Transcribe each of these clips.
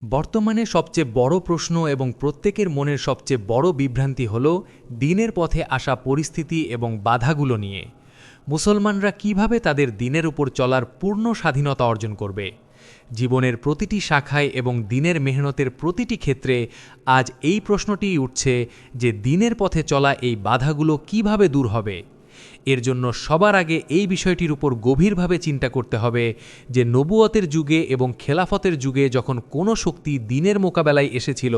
বর্তমানে সবচেয়ে বড় প্রশ্ন এবং প্রত্যেকের মনের সবচেয়ে বড় বিভ্রান্তি হল দ্বীনের পথে আসা পরিস্থিতি এবং বাধাগুলো নিয়ে। মুসলমানরা কিভাবে তাদের দ্বীনের উপর চলার পূর্ণ স্বাধীনতা অর্জন করবে? জীবনের প্রতিটি শাখায় এবং দ্বীনের মেহনতের প্রতিটি ক্ষেত্রে আজ এই প্রশ্নটিই উঠছে যে দ্বীনের পথে চলা এই বাধাগুলো কিভাবে দূর হবে। এর জন্য সবার আগে এই বিষয়টির উপর গভীরভাবে চিন্তা করতে হবে যে নবুয়তের যুগে এবং খেলাফতের যুগে যখন কোনো শক্তি দ্বীনের মোকাবেলায় এসেছিল,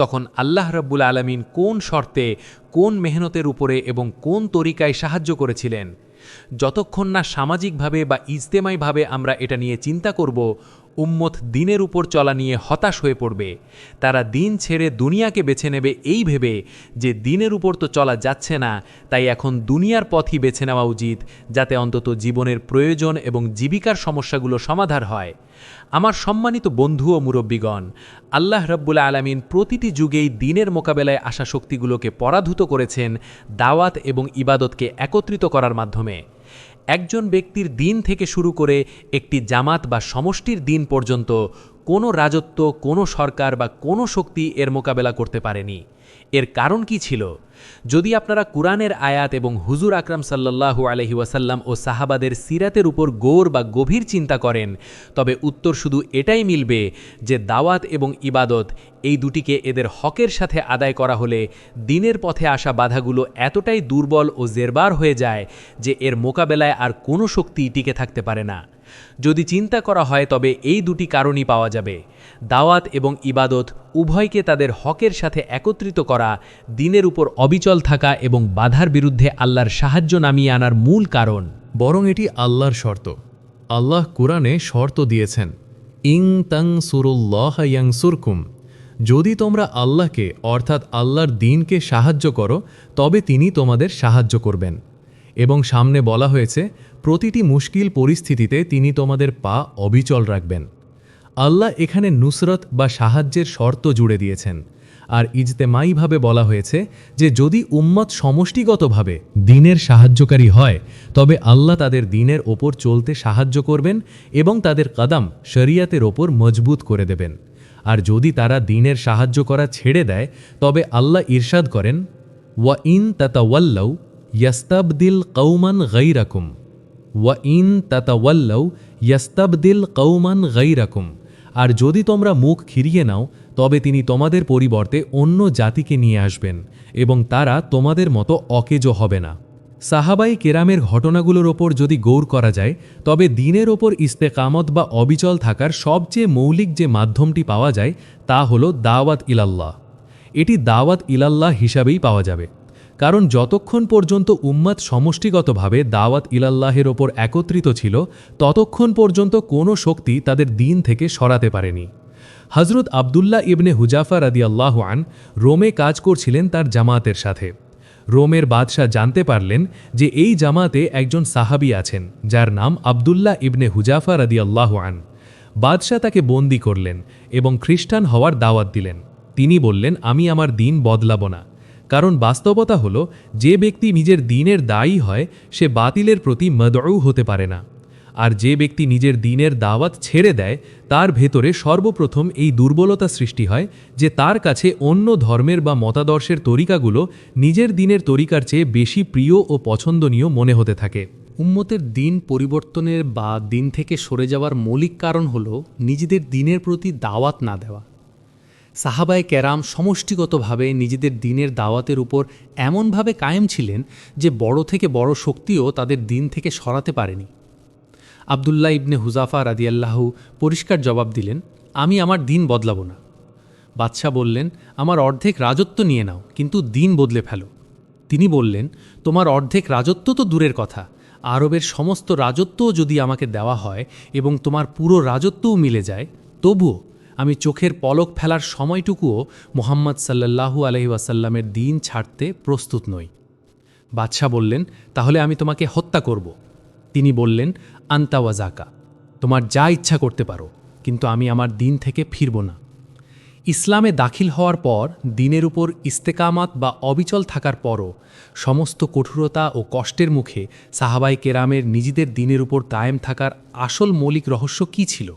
তখন আল্লাহ রাব্বুল আলামিন কোন শর্তে, কোন মেহনতের উপরে এবং কোন তরিকায় সাহায্য করেছিলেন। যতক্ষণ না সামাজিকভাবে বা ইজতেমাইভাবে আমরা এটা নিয়ে চিন্তা করব, উম্মত দ্বীনের উপর চলা নিয়ে হতাশ হয়ে পড়বে। তারা দ্বীন ছেড়ে দুনিয়াকে বেছে নেবে এই ভেবে যে দ্বীনের উপর তো চলা যাচ্ছে না, তাই এখন দুনিয়ার পথই বেছে নেওয়া উচিত, যাতে অন্তত জীবনের প্রয়োজন এবং জীবিকার সমস্যাগুলো সমাধান হয়। আমার সম্মানিত বন্ধু ও মুরব্বীগণ, আল্লাহ রাব্বুল আলামিন প্রতিটি যুগেই দ্বীনের মোকাবেলায় আসা শক্তিগুলোকে পরাধূত করেছেন দাওয়াত এবং ইবাদতকে একত্রিত করার মাধ্যমে। একজন ব্যক্তির দ্বীন থেকে শুরু করে একটি জামাত বা সমষ্টির দ্বীন পর্যন্ত কোনো রাজত্ব, কোনো সরকার বা কোনো শক্তি এর মোকাবেলা করতে পারেনি। এর কারণ কি ছিল? যদি আপনারা কুরআনের আয়াত এবং হুজুর আকরাম সাল্লাল্লাহু আলাইহি ওয়াসাল্লাম ও সাহাবাদের সিরাতের উপর গৌর বা গভীর চিন্তা করেন, তবে উত্তর শুধু এটাই মিলবে যে দাওয়াত এবং ইবাদত এই দুটিকে এদের হকের সাথে আদায় করা হলে দ্বীনের পথে আসা বাধাগুলো এতটাই দুর্বল ও জেরবার হয়ে যায় যে এর মোকাবেলায় আর কোনো শক্তি টিকে থাকতে পারে না। যদি চিন্তা করা হয় তবে এই দুটি কারণই পাওয়া যাবে: দাওয়াত এবং ইবাদত উভয়কে তাদের হকের সাথে একত্রিত করা, দ্বীনের উপর অবিচল থাকা এবং বাধার বিরুদ্ধে আল্লাহর সাহায্য নামিয়ে আনার মূল কারণ। বরং এটি আল্লাহর শর্ত। আল্লাহ কুরআনে শর্ত দিয়েছেন, ইং তাং সুরুল্লাহ ইয়াংসুরকুম, যদি তোমরা আল্লাহকে অর্থাৎ আল্লাহর দ্বীনকে সাহায্য করো তবে তিনি তোমাদের সাহায্য করবেন। এবং সামনে বলা হয়েছে প্রতিটি মুশকিল পরিস্থিতিতে তিনি তোমাদের পা অবিচল রাখবেন। আল্লাহ এখানে নুসরত বা সাহায্যের শর্ত জুড়ে দিয়েছেন। আর ইজতেমাইভাবে বলা হয়েছে যে যদি উম্মত সমষ্টিগতভাবে দ্বীনের সাহায্যকারী হয় তবে আল্লাহ তাদের দ্বীনের ওপর চলতে সাহায্য করবেন এবং তাদের কদম শরিয়াতের ওপর মজবুত করে দেবেন। আর যদি তারা দ্বীনের সাহায্য করা ছেড়ে দেয় তবে আল্লাহ ইরশাদ করেন, ওয়া ইন তাতাওয়াল্লাউ ইয়াস্তাবদিল কওমান গায়রাকুম, ওয়া ইন তাতাওয়াল্লাউ ইয়াস্তাবদিল কওমান গায়রাকুম, আর যদি তোমরা মুখ ফিরিয়ে নাও তবে তিনি তোমাদের পরিবর্তে অন্য জাতিকে নিয়ে আসবেন এবং তারা তোমাদের মতো অকেজো হবে না। সাহাবাই কেরামের ঘটনাগুলোর ওপর যদি গৌর করা যায় তবে দ্বীনের ওপর ইস্তেকামত বা অবিচল থাকার সবচেয়ে মৌলিক যে মাধ্যমটি পাওয়া যায় তা হলো দাওয়াত ইলাল্লাহ। এটি দাওয়াত ইলাল্লাহ হিসাবেই পাওয়া যাবে, কারণ যতক্ষণ পর্যন্ত উম্মত সমষ্টিগতভাবে দাওয়াত ইলাল্লাহের ওপর একত্রিত ছিল ততক্ষণ পর্যন্ত কোনো শক্তি তাদের দ্বীন থেকে সরাতে পারেনি। হজরত আবদুল্লাহ ইবনে হুজাফা রাদিয়াল্লাহু আন রোমে কাজ করছিলেন তার জামাতের সাথে। রোমের বাদশাহ জানতে পারলেন যে এই জামাতে একজন সাহাবী আছেন যার নাম আবদুল্লাহ ইবনে হুজাফা রাদিয়াল্লাহু আন। বাদশাহ তাকে বন্দী করলেন এবং খ্রিস্টান হওয়ার দাওয়াত দিলেন। তিনি বললেন, আমি আমার দ্বীন বদলাব না, কারণ বাস্তবতা হলো যে ব্যক্তি নিজের দ্বীনের দায়ী হয় সে বাতিলের প্রতি মদউ হতে পারে না। আর যে ব্যক্তি নিজের দ্বীনের দাওয়াত ছেড়ে দেয় তার ভেতরে সর্বপ্রথম এই দুর্বলতা সৃষ্টি হয় যে তার কাছে অন্য ধর্মের বা মতাদর্শের তরিকাগুলো নিজের দ্বীনের তরিকার চেয়ে বেশি প্রিয় ও পছন্দনীয় মনে হতে থাকে। উম্মতের দ্বীন পরিবর্তনের বা দ্বীন থেকে সরে যাওয়ার মৌলিক কারণ হল নিজেদের দ্বীনের প্রতি দাওয়াত না দেওয়া। সাহাবায়ে কেরাম সমষ্টিগতভাবে নিজেদের দ্বীনের দাওয়াতের উপর এমনভাবে কায়েম ছিলেন যে বড় থেকে বড় শক্তিও তাদের দ্বীন থেকে সরাতে পারেনি। আবদুল্লাহ ইবনে হুজাফা রাদিয়াল্লাহু পরিষ্কার জবাব দিলেন, আমি আমার দ্বীন বদলাব না। বাদশাহ বললেন, আমার অর্ধেক রাজত্ব নিয়ে নাও, কিন্তু দ্বীন বদলে ফেলো। তিনি বললেন, তোমার অর্ধেক রাজত্ব তো দূরের কথা, আরবের সমস্ত রাজত্বও যদি আমাকে দেওয়া হয় এবং তোমার পুরো রাজত্বও মিলে যায়, তবুও আমি চোখের পলক ফেলার সময়টুকুও মুহাম্মদ সাল্লাল্লাহু আলাইহি ওয়াসাল্লামের দ্বীন ছাড়তে প্রস্তুত নই। বাদশাহ বললেন, তাহলে আমি তোমাকে হত্যা করব। তিনি বললেন, আন্তা ওয়া জাকা, তোমার যা ইচ্ছা করতে পারো, কিন্তু আমি আমার দ্বীন থেকে ফিরব না। ইসলামে দাখিল হওয়ার পর দ্বীনের উপর ইস্তেকামাত বা অবিচল থাকার পরও সমস্ত কঠোরতা ও কষ্টের মুখে সাহাবায়ে কেরামের নিজেদের দ্বীনের উপর কায়েম থাকার আসল মৌলিক রহস্য কী ছিল?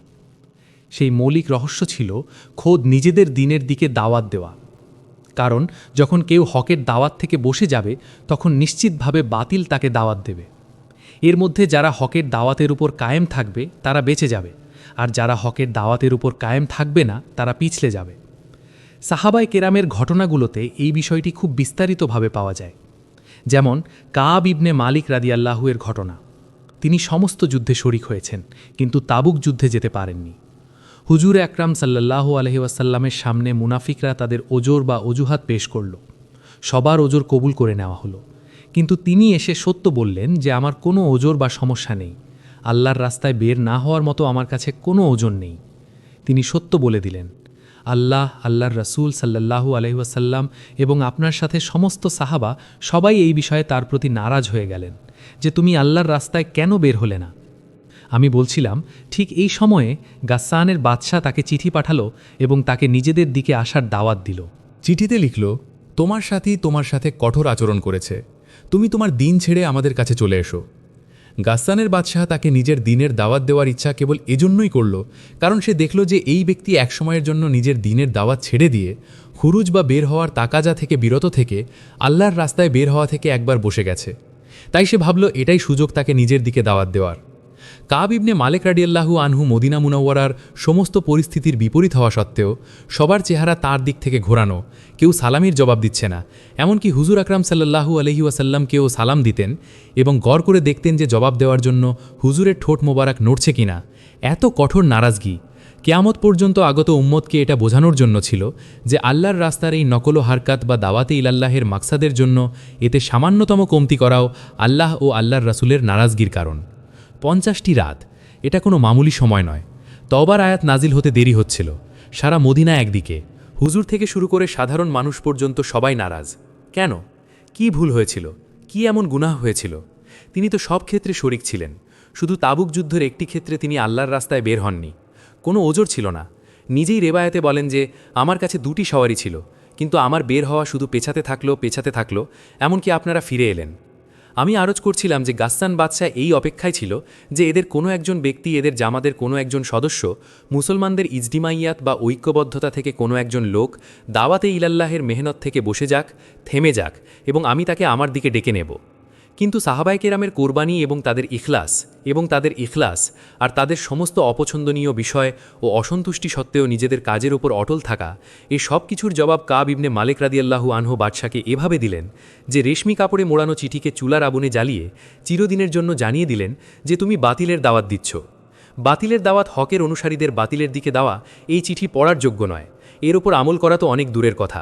সেই মৌলিক রহস্য ছিল খোদ নিজেদের দিনের দিকে দাওয়াত দেওয়া। কারণ যখন কেউ হকের দাওয়াত থেকে বসে যাবে তখন নিশ্চিতভাবে বাতিল তাকে দাওয়াত দেবে। এর মধ্যে যারা হকের দাওয়াতের উপর কায়েম থাকবে তারা বেঁচে যাবে, আর যারা হকের দাওয়াতের উপর কায়েম থাকবে না তারা পিছলে যাবে। সাহাবায়ে কেরামের ঘটনাগুলোতে এই বিষয়টি খুব বিস্তারিতভাবে পাওয়া যায়। যেমন কাব ইবনে মালিক রাদিয়াল্লাহু এর ঘটনা। তিনি সমস্ত যুদ্ধে শরিক হয়েছেন, কিন্তু তাবুক যুদ্ধে যেতে পারেননি। হুজুর আকরাম সাল্লাল্লাহু আলাইহি ওয়াসাল্লামের সামনে মুনাফিকরা তাদের ওজর বা অজুহাত পেশ করল। সবার ওজর কবুল করে নেওয়া হলো, কিন্তু তিনি এসে সত্য বললেন যে আমার কোনো ওজর বা সমস্যা নেই, আল্লাহর রাস্তায় বের না হওয়ার মতো আমার কাছে কোনো ওজন নেই। তিনি সত্য বলে দিলেন। আল্লাহর রাসূল সাল্লাল্লাহু আলাইহি ওয়াসাল্লাম এবং আপনার সাথে সমস্ত সাহাবা সবাই এই বিষয়ে তার প্রতি নারাজ হয়ে গেলেন যে তুমি আল্লাহর রাস্তায় কেন বের হলে না। আমি বলছিলাম, ঠিক এই সময়ে গাসসানের বাদশাহ তাকে চিঠি পাঠালো এবং তাকে নিজেদের দিকে আসার দাওয়াত দিল। চিঠিতে লিখল, তোমার সাথী তোমার সাথে কঠোর আচরণ করেছে, তুমি তোমার দিন ছেড়ে আমাদের কাছে চলে এসো। গাসসানের বাদশাহ তাকে নিজের দিনের দাওয়াত দেওয়ার ইচ্ছা কেবল এজন্যই করল কারণ সে দেখল যে এই ব্যক্তি একসময়ের জন্য নিজের দিনের দাওয়াত ছেড়ে দিয়ে খুরুজ বা বের হওয়ার তাকাজা থেকে বিরত থেকে আল্লাহর রাস্তায় বের হওয়া থেকে একবার বসে গেছে। তাই সে ভাবল এটাই সুযোগ তাকে নিজের দিকে দাওয়াত দেওয়ার। কাব ইবনে মালিক রাদিয়াল্লাহু আনহু মদিনা মুনাওয়ারার সমস্ত পরিস্থিতির বিপরীত হওয়া সত্ত্বেও সবার চেহারা তার দিক থেকে ঘোরানো, কেউ সালামির জবাব দিচ্ছে না, এমনকি হুজুর আকরাম সাল্লাল্লাহু আলাইহি ওয়াসাল্লামকেও সালাম দিতেন এবং গড় করে দেখতেন যে জবাব দেওয়ার জন্য হুজুরের ঠোঁট মোবারক নড়ছে কিনা। এত কঠোর নারাজগি কিয়ামত পর্যন্ত আগত উম্মতকে এটা বোঝানোর জন্য ছিল যে আল্লাহর রাস্তার এই নকল হারকাত বা দাওয়াতে ইলাল্লাহের মাকসাদের জন্য এতে সামান্যতম কমতি করাও আল্লাহ ও আল্লাহর রাসূলের নারাজগির কারণ। 50টি রাত, এটা কোনো মামুলি সময় নয়। তওবার আয়াত নাজিল হতে দেরি হচ্ছিল। সারা মদিনা একদিকে, হুজুর থেকে শুরু করে সাধারণ মানুষ পর্যন্ত সবাই নারাজ। কেন? কি ভুল হয়েছিল? কি এমন গুনাহ হয়েছিল? তিনি তো সব ক্ষেত্রে শরিক ছিলেন, শুধু তাবুক যুদ্ধের একটি ক্ষেত্রে তিনি আল্লাহর রাস্তায় বের হননি। কোনো ওজর ছিল না। নিজেই রেবায়াতে বলেন যে আমার কাছে 2টি সওয়ারি ছিল, কিন্তু আমার বের হওয়া শুধু পেছাতে থাকলো, এমনকি আপনারা ফিরে এলেন। আমি আরজ করছিলাম যে গাসসান বাদশাহ এই অপেক্ষায় ছিল যে এদের কোনো একজন ব্যক্তি, এদের জামাদের কোনো একজন সদস্য, মুসলমানদের ইজদিমাইয়াত বা ঐক্যবদ্ধতা থেকে কোনো একজন লোক দাওয়াতে ইলাল্লাহের মেহনত থেকে বসে যাক, থেমে যাক, এবং আমি তাকে আমার দিকে ডেকে নেব। কিন্তু সাহাবায়ে কেরামের কোরবানি এবং তাদের ইখলাস আর তাদের সমস্ত অপছন্দনীয় বিষয় ও অসন্তুষ্টি সত্ত্বেও নিজেদের কাজের উপর অটল থাকা, এই সব কিছুর জবাব কাব ইবনে মালিক রাদিয়াল্লাহু আনহু বাদশাকে এভাবে দিলেন যে রেশমি কাপড়ে মোড়ানো চিঠিকে চুলার আগুনে জ্বালিয়ে চিরদিনের জন্য জানিয়ে দিলেন যে তুমি বাতিলের দাওয়াত দিচ্ছ। বাতিলের দাওয়াত হকের অনুসারীদের বাতিলের দিকে দেওয়া এই চিঠি পড়ার যোগ্য নয়। এর ওপর আমল করা তো অনেক দূরের কথা।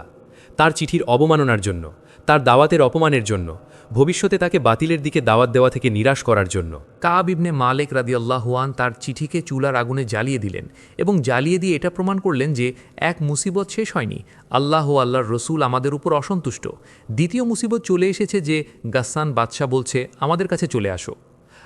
তার চিঠির অবমাননার জন্য, তার দাওয়াতের অপমানের জন্য, ভবিষ্যতে তাকে বাতিলের দিকে দাওয়াত দেওয়া থেকে নিরাশ করার জন্য কাব ইবনে মালিক রাদিয়াল্লাহু আন তার চিঠিকে চুলার আগুনে জ্বালিয়ে দিলেন এবং জ্বালিয়ে দিয়ে এটা প্রমাণ করলেন যে এক মুসিবত শেষ হয়নি, আল্লাহ ও আল্লাহর রসুল আমাদের উপর অসন্তুষ্ট। দ্বিতীয় মুসিবত চলে এসেছে যে গাসসান বাদশাহ বলছে আমাদের কাছে চলে আসো।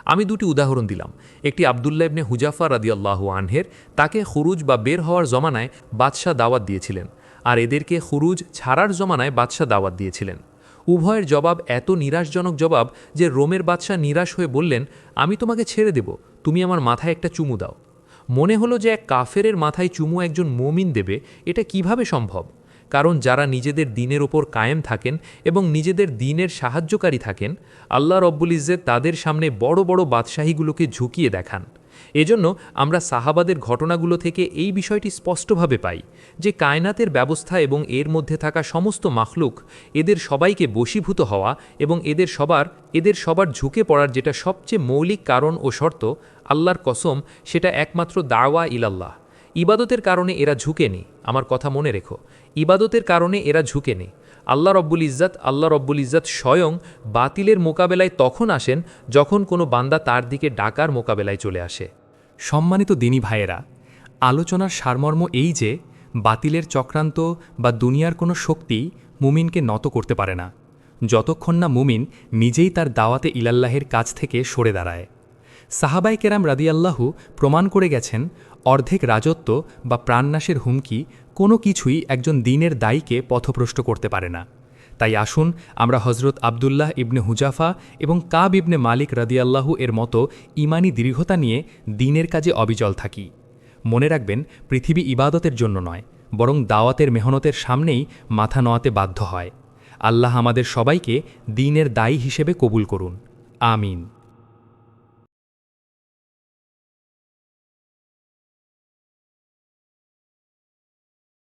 আমি 2টি উদাহরণ দিলাম। একটি আবদুল্লাহ ইবনে হুজাফা রাদিয়াল্লাহু আনহের, তাকে খুরুজ বা বের হওয়ার জমানায় বাদশাহ দাওয়াত দিয়েছিলেন, আর এদেরকে খুরুজ ছাড়ার জমানায় বাদশাহ দাওয়াত দিয়েছিলেন। উভয়ের জবাব এত নিরাশজনক জবাব যে রোমের বাদশাহ নিরাশ হয়ে বললেন, আমি তোমাকে ছেড়ে দেব, তুমি আমার মাথায় একটা চুমু দাও। মনে হলো যে এক কাফেরের মাথায় চুমু একজন মুমিন দেবে, এটা কিভাবে সম্ভব? কারণ যারা নিজেদের দ্বীনের ওপর কায়েম থাকেন এবং নিজেদের দ্বীনের সাহায্যকারী থাকেন, আল্লাহ রব্বুল ইজ্জত তাদের সামনে বড় বড় বাদশাহীগুলোকে ঝুঁকিয়ে দেখান। এজন্য আমরা সাহাবাদের ঘটনাগুলো থেকে এই বিষয়টি স্পষ্টভাবে পাই যে কায়নাতের ব্যবস্থা এবং এর মধ্যে থাকা সমস্ত মাখলুক, এদের সবাইকে বশীভূত হওয়া এবং এদের সবার ঝুঁকে পড়ার যেটা সবচেয়ে মৌলিক কারণ ও শর্ত, আল্লাহর কসম, সেটা একমাত্র দাওয়া ইলাল্লাহ। ইবাদতের কারণে এরা ঝুঁকে নেই। আমার কথা মনে রেখো, ইবাদতের কারণে এরা ঝুঁকে নেই। আল্লাহ রব্বুল ইজ্জত স্বয়ং বাতিলের মোকাবেলায় তখন আসেন যখন কোনো বান্দা তার দিকে ডাকার মোকাবেলায় চলে আসে। সম্মানিত দিনী ভাইয়েরা, আলোচনার সারমর্ম এই যে বাতিলের চক্রান্ত বা দুনিয়ার কোনো শক্তি মুমিনকে নত করতে পারে না, যতক্ষণ না মুমিন নিজেই তার দাওয়াতে ইলাল্লাহের কাছ থেকে সরে দাঁড়ায়। সাহাবায়ে কেরাম রাদিয়াল্লাহু প্রমাণ করে গেছেন, অর্ধেক রাজত্ব বা প্রাণনাশের হুমকি কোনো কিছুই একজন দ্বীনের দায়ীকে পথভ্রষ্ট করতে পারে না। তাই আসুন আমরা হজরত আবদুল্লাহ ইবনে হুজাফা এবং কাব ইবনে মালিক রাদিয়াল্লাহু এর মতো ইমানি দৃঢ়তা নিয়ে দ্বীনের কাজে অবিচল থাকি। মনে রাখবেন, পৃথিবী ইবাদতের জন্য নয়, বরং দাওয়াতের মেহনতের সামনেই মাথা নোয়াতে বাধ্য হয়। আল্লাহ আমাদের সবাইকে দ্বীনের দায়ী হিসেবে কবুল করুন। আমিন।